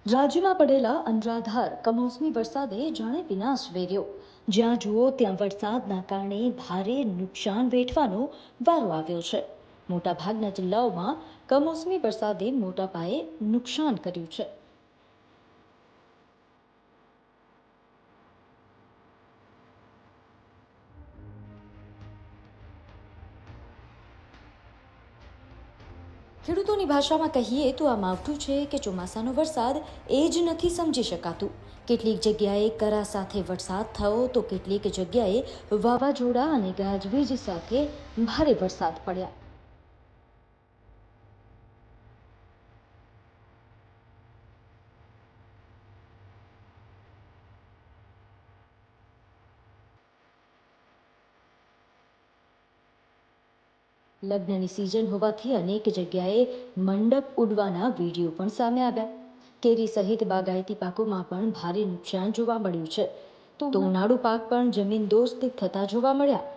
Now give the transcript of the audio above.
રાજ્યમાં પડેલા અનરાધાર કમોસમી વરસાદે જાણે વિનાશ વેર્યો। જ્યાં જુઓ ત્યાં વરસાદના કારણે ભારે નુકસાન વેઠવાનો વારો આવ્યો છે। મોટાભાગના જિલ્લાઓમાં કમોસમી વરસાદે મોટા પાયે નુકસાન કર્યું છે। ખેડૂતોની ભાષામાં કહીએ તો આ માવઠું છે કે ચોમાસાનો વરસાદ એ જ નથી સમજી શકાતું। કેટલીક જગ્યાએ કરા સાથે વરસાદ થયો તો કેટલીક જગ્યાએ વાવાઝોડા અને ગાજવીજ સાથે ભારે વરસાદ પડ્યા। લગ્નની સિઝન હોવાથી અનેક જગ્યાએ મંડપ ઉડવાના વિડીયો પણ સામે આવ્યા। કેરી સહિત બાગાયતી પાકોમાં પણ ભારે નુકસાન જોવા મળ્યું છે। તો ઉનાળુ પાક પણ જમીન દોસ્ત થતા જોવા મળ્યા।